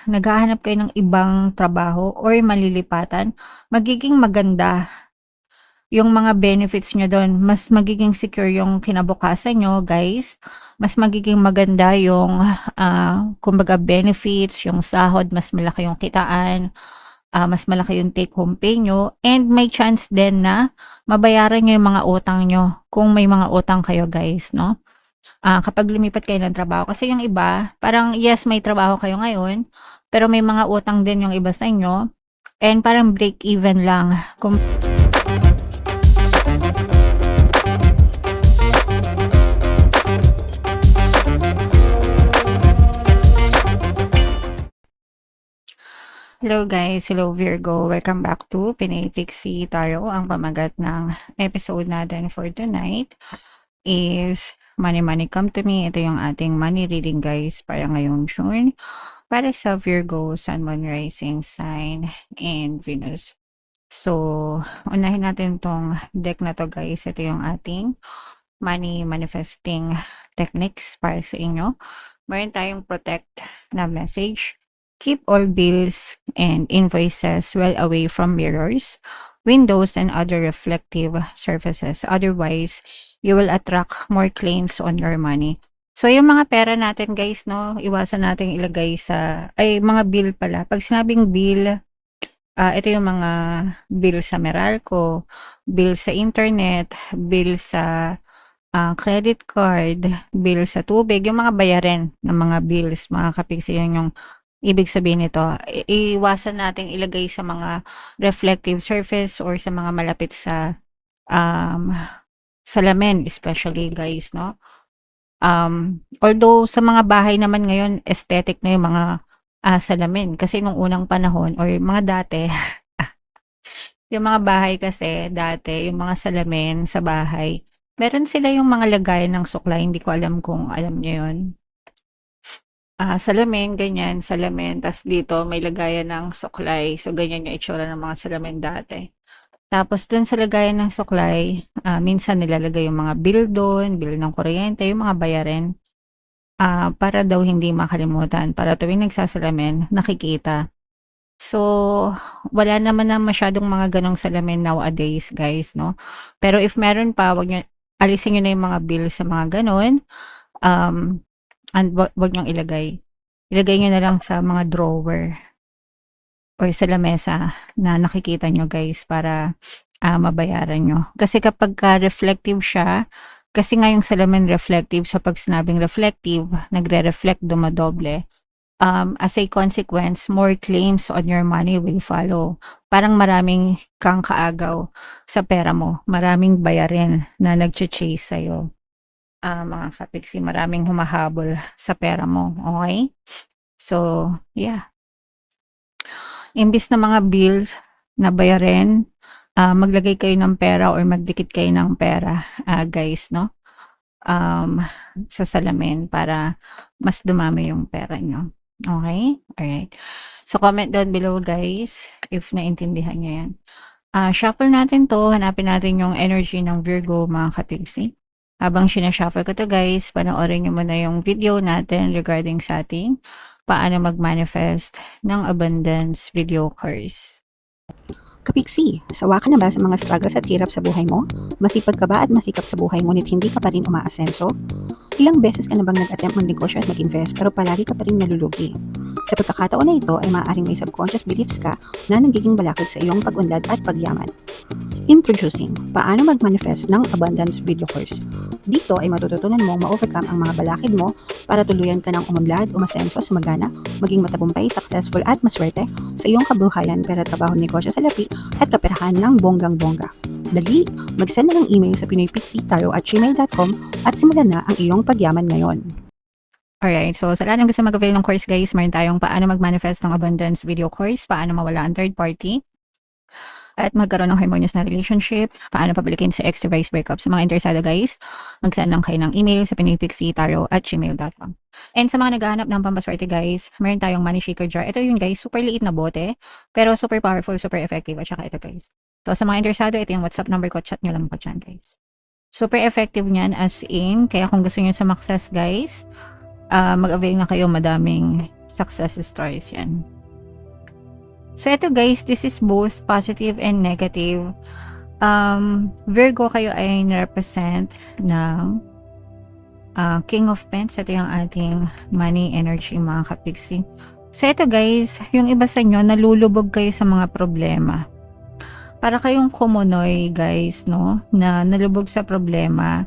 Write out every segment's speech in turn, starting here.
naghahanap kayo ng ibang trabaho or malilipatan, magiging maganda yung mga benefits niyo dun. Mas magiging secure yung kinabukasan niyo, guys. Mas magiging maganda yung, kumbaga benefits, yung sahod, mas malaki yung kitaan, mas malaki yung take home pay niyo, and may chance din na mabayaran niyo yung mga utang niyo kung may mga utang kayo, guys, 'no? Kapag lumipat kayo ng trabaho. Kasi yung iba, parang yes, may trabaho kayo ngayon, pero may mga utang din yung iba sa inyo, and parang break even lang. Hello guys, hello Virgo. Welcome back to Pinay Pixie Tarot. Ang pamagat ng episode natin for tonight is Money Money Come to Me. Ito yung ating money reading, guys, para ngayong June. Para sa Virgo, Sun, Moon, Rising Sign, and Venus. So, unahin natin tong deck na to, guys. Ito yung ating money manifesting techniques para sa inyo. Meron tayong protect na message. Keep all bills and invoices well away from mirrors, windows, and other reflective surfaces. Otherwise, you will attract more claims on your money. So, yung mga pera natin, guys, no, iwasan natin ilagay sa, mga bill pala. Pag sinabing bill, ito yung mga bill sa Meralco, bill sa internet, bill sa credit card, bill sa tubig, yung mga bayarin ng mga bills, mga kapiksi, yun yung ibig sabihin nito. Iwasan nating ilagay sa mga reflective surface or sa mga malapit sa salamin, especially, guys, no? Although sa mga bahay naman ngayon, aesthetic na yung mga salamin. Kasi nung unang panahon or mga dati, yung mga bahay kasi dati, yung mga salamin sa bahay, meron sila yung mga lagayan ng suklay. Hindi ko alam kung alam niyo yun. Salamin, ganyan, salamin. Tas dito may lagayan ng suklay. So, ganyan yung itsura ng mga salamin dati. Tapos dun sa lagayan ng suklay, minsan nilalagay yung mga bill dun, bill ng kuryente, yung mga bayarin. Para daw hindi makalimutan, para tuwing nagsasalamin, nakikita. So, wala naman na masyadong mga ganong salamin nowadays, guys, no? Pero if meron pa, alisin nyo na yung mga bill sa mga ganon. And wag niyong ilagay. Ilagay niyo na lang sa mga drawer or sa lamesa na nakikita niyo, guys, para mabayaran niyo. Kasi kapagka reflective siya, kasi nga yung salamin reflective, so pag sinabing reflective, nagre-reflect, dumadoble. As a consequence, more claims on your money will follow. Parang maraming kang kaagaw sa pera mo. Maraming bayarin na nagche-chase sa'yo. Mga kapiksi, maraming humahabol sa pera mo, okay? So, yeah. Imbis na mga bills na bayarin, maglagay kayo ng pera or magdikit kayo ng pera, guys, no? Sa salamin para mas dumami yung pera nyo. Okay? Alright. So, comment down below, guys, if naintindihan nyo yan. Shuffle natin to. Hanapin natin yung energy ng Virgo, mga kapiksi. Habang sinashuffle ko to, guys, panoorin nyo muna yung video natin regarding sa ating paano mag-manifest ng abundance video course. Kapiksi, sawa ka na ba sa mga struggles at hirap sa buhay mo? Masipag ka ba at masikap sa buhay ngunit hindi ka pa rin umaasenso? Ilang beses ka na bang nag-attempt mag-negosyo at mag-invest pero palagi ka pa rin nalulugi? Sa pagkakataon na ito ay maaaring may subconscious beliefs ka na nagiging balakid sa iyong pag-unlad at pagyaman. Introducing, paano mag-manifest ng abundance video course. Dito ay matututunan mong ma-overcome ang mga balakid mo para tuluyan ka ng umunlad, umasenso, sumagana, maging matagumpay, successful at maswerte sa iyong kabuhayan, pera, trabaho, negosyo, salapi at kaperahan ng bonggang-bongga. Dali, mag-send na ng email sa pinoypixie@gmail.com at simulan na ang iyong pagyaman ngayon. Alright, so sa lahat ng gusto mag-avail ng course, guys, meron tayong paano mag-manifest ng abundance video course, paano mawala ang third party, at magkaroon ng harmonious na relationship, paano pabalikin sa ex device breakup. Sa mga interesado, guys, mag-send lang kayo ng email sa pinoypixie@gmail.com. And sa mga naghahanap ng pampaswerte, guys, meron tayong money shaker jar. Ito yung, guys, super liit na bote, pero super powerful, super effective. At saka ito, guys. So sa mga interesado, ito yung WhatsApp number ko, chat nyo lang po dyan, guys. Super effective niyan, as in, kaya kung gusto nyo sa success, guys, mag-avail na kayo, madaming success stories yan. So ito guys, this is both positive and negative. Virgo, kayo ay na-represent ng King of Pentacles. Ito yung ating money energy, mga kapiksi. So ito guys, yung iba sa inyo, nalulubog kayo sa mga problema. Para kayong kumunoy guys, no? Na nalubog sa problema.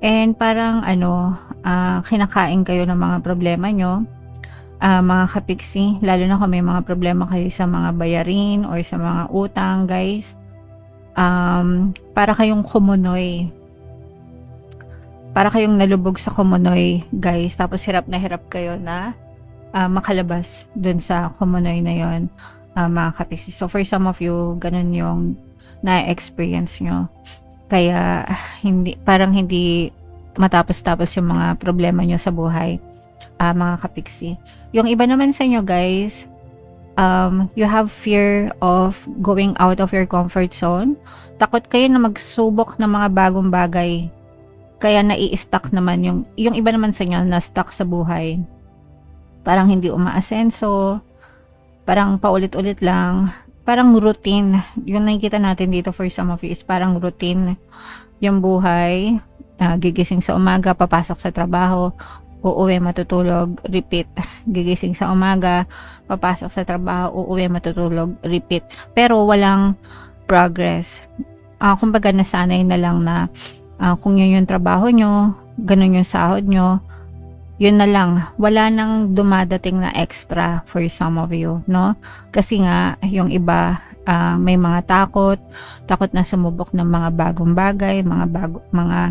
And parang kinakain kayo ng mga problema nyo. Mga kapiksi, lalo na kung may mga problema kayo sa mga bayarin or sa mga utang guys. Para kayong kumunoy. Para kayong nalubog sa kumunoy guys. Tapos hirap na hirap kayo na makalabas dun sa kumunoy na yon, mga kapiksi. So for some of you, ganun yung na-experience nyo. Kaya parang hindi matapos-tapos yung mga problema nyo sa buhay, mga kapiksi. Yung iba naman sa inyo guys, you have fear of going out of your comfort zone. Takot kayo na magsubok ng mga bagong bagay. Kaya nai-stuck naman yung iba naman sa inyo na stuck sa buhay. Parang hindi umaasenso, parang paulit-ulit lang, parang routine. Yung nakikita natin dito for some of you is parang routine yung buhay. Gigising sa umaga, papasok sa trabaho, uuwi, matutulog, repeat. Gigising sa umaga, papasok sa trabaho, uuwi, matutulog, repeat. Pero walang progress. Kumbaga nasanay na lang na kung yun yung trabaho nyo, ganun yung sahod nyo, yun na lang, wala nang dumadating na extra for some of you, no? Kasi nga, yung iba, may mga takot na sumubok ng mga bagong bagay, mga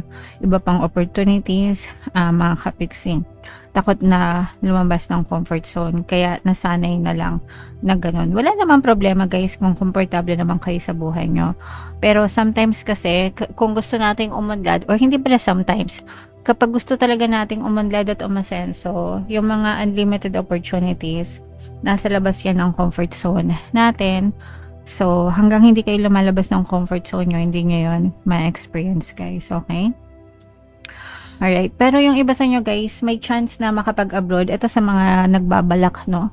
iba pang opportunities, mga kapiksing. Takot na lumabas ng comfort zone, kaya nasanay na lang na ganun. Wala namang problema guys kung komportable naman kayo sa buhay nyo. Pero sometimes kasi, kung gusto nating umunlad, or hindi pala sometimes, kapag gusto talaga nating umunlad at umasenso, yung mga unlimited opportunities, nasa labas yan ng comfort zone natin. So, hanggang hindi kayo lumalabas ng comfort zone nyo, hindi nyo yun ma-experience guys, okay? Alright, pero yung iba sa inyo guys, may chance na makapag-abroad. Ito sa mga nagbabalak, no?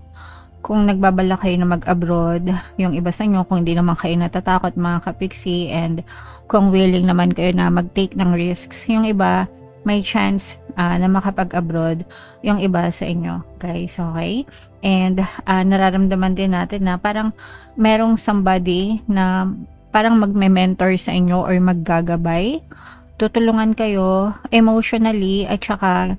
Kung nagbabalak kayo na mag-abroad, yung iba sa inyo, kung hindi naman kayo natatakot mga kapiksi, and kung willing naman kayo na mag-take ng risks, yung iba, may chance na makapag-abroad, yung iba sa inyo guys, okay? And nararamdaman din natin na parang merong somebody na parang magme-mentor sa inyo or maggagabay, tutulungan kayo emotionally at saka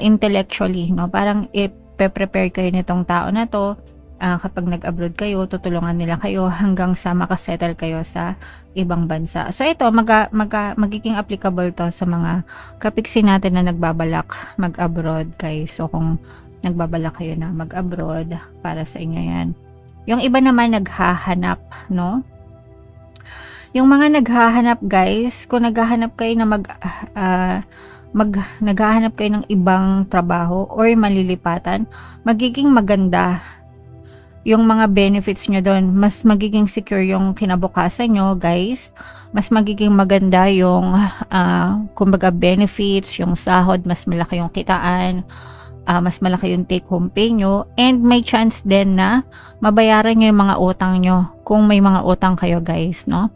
intellectually, no? Parang i-prepare kayo nitong tao na to. Kapag nag-abroad kayo, tutulungan nila kayo hanggang sa makasettle kayo sa ibang bansa. So ito, magiging applicable to sa mga kapiksi natin na nagbabalak mag-abroad guys. So kung nagbabalak kayo na mag-abroad, para sa inyo yan. Yung iba naman naghahanap, no? Yung mga naghahanap guys, kung naghahanap kayo na naghahanap kayo ng ibang trabaho or malilipatan, magiging maganda yung mga benefits nyo doon. Mas magiging secure yung kinabukasan nyo guys. Mas magiging maganda yung kumbaga benefits, yung sahod, mas malaki yung kitaan, mas malaki yung take home pay nyo, and may chance din na mabayaran nyo yung mga utang nyo kung may mga utang kayo guys, no?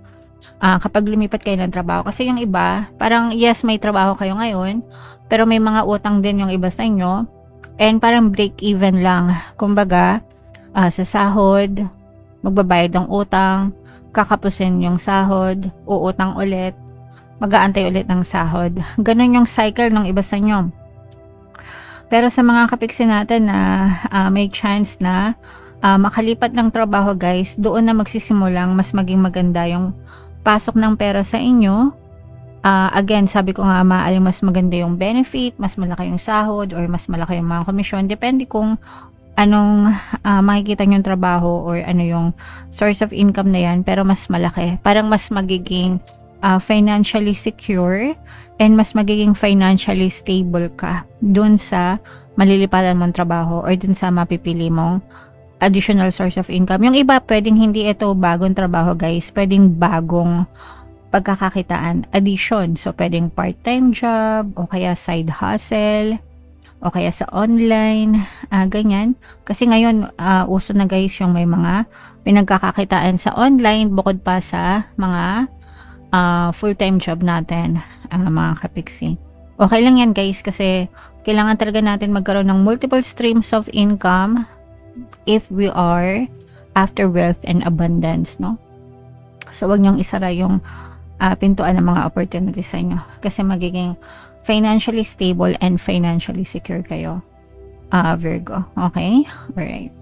Kapag lumipat kayo ng trabaho, kasi yung iba parang yes, may trabaho kayo ngayon, pero may mga utang din yung iba sa inyo, and parang break even lang, kumbaga sa sahod, magbabayad ng utang, kakapusin yung sahod, uutang ulit, mag-aantay ulit ng sahod. Ganun yung cycle ng iba sa inyo. Pero sa mga kapiksi natin na may chance na makalipat ng trabaho guys, doon na magsisimulang mas maging maganda yung pasok ng pera sa inyo. Again, sabi ko nga, maaaring mas maganda yung benefit, mas malaki yung sahod, or mas malaki yung mga komisyon, depende kung anong makikita nyo yung trabaho or ano yung source of income na yan, pero mas malaki. Parang mas magiging financially secure and mas magiging financially stable ka dun sa malilipatan mong trabaho or dun sa mapipili mong additional source of income. Yung iba, pwedeng hindi ito bagong trabaho guys, pwedeng bagong pagkakakitaan, addition. So, pwedeng part-time job o kaya side hustle. o kaya sa online, ganyan. Kasi ngayon, uso na guys yung may mga pinagkakakitaan sa online bukod pa sa mga full-time job natin, mga kapiksi. Okay lang yan guys kasi kailangan talaga natin magkaroon ng multiple streams of income if we are after wealth and abundance, no? So, wag niyong isara yung pintuan ng mga opportunities sa inyo kasi magiging financially stable and financially secure kayo, Virgo. Okay? Alright.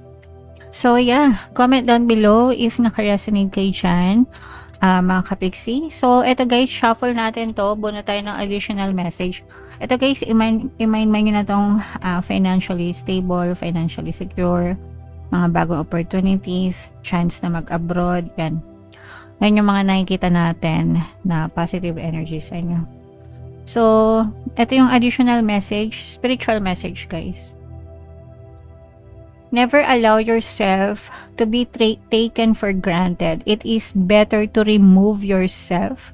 So, yeah. Comment down below if naka-resonate kayo dyan, mga kapiksi. So, eto guys, shuffle natin to. Buno tayo ng additional message. Ito guys, i-mind nyo na tong financially stable, financially secure, mga bagong opportunities, chance na mag-abroad, yan. Yan yung mga nakikita natin na positive energy sa inyo. So, ito yung additional message, spiritual message guys. Never allow yourself to be taken for granted. It is better to remove yourself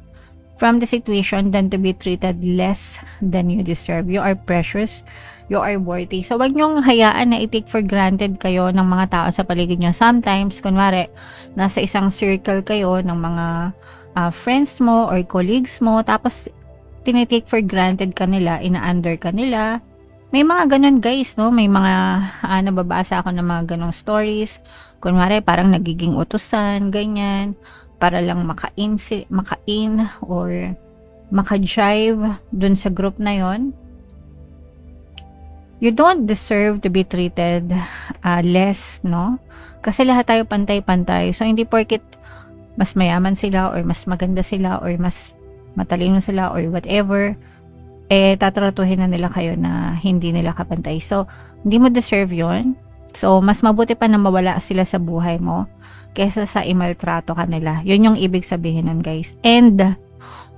from the situation than to be treated less than you deserve. You are precious. You are worthy. So, wag niyong hayaan na i-take for granted kayo ng mga tao sa paligid niyo. Sometimes, kunwari, nasa isang circle kayo ng mga friends mo or colleagues mo, tapos tinitake for granted ka nila, ina-under ka nila. May mga ganun guys, no? May mga nababasa ako ng mga ganong stories. Kunwari, parang nagiging utusan, ganyan, para lang makain or maka-jive dun sa group na yon. You don't deserve to be treated less, no? Kasi lahat tayo pantay-pantay. So, hindi porket mas mayaman sila or mas maganda sila or mas matalino sila or whatever, tatratuhin na nila kayo na hindi nila kapantay. So, hindi mo deserve yon. So, mas mabuti pa na mawala sila sa buhay mo kesa sa imaltrato ka nila. Yun yung ibig sabihin nun, guys. And,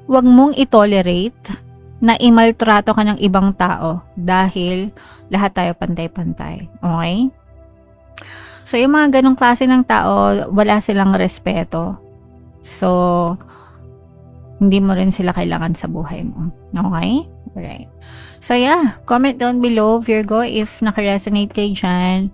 wag mong itolerate na imaltrato ka ng ibang tao dahil lahat tayo pantay-pantay. Okay? So, yung mga ganong klase ng tao, wala silang respeto. So, hindi mo rin sila kailangan sa buhay mo. Okay? Alright. So, yeah. Comment down below, Virgo, if naka-resonate kayo dyan.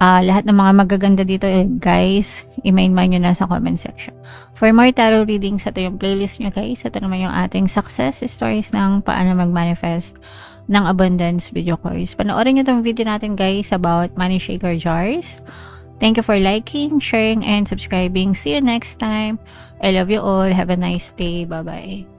Lahat ng mga magaganda dito, guys, i-mind nyo na sa comment section. For more tarot readings, ito yung playlist nyo, guys. Ito naman yung ating success stories ng paano mag-manifest ng abundance video course. Panoorin nyo itong video natin, guys, about money shaker jars. Thank you for liking, sharing, and subscribing. See you next time. I love you all. Have a nice day. Bye-bye.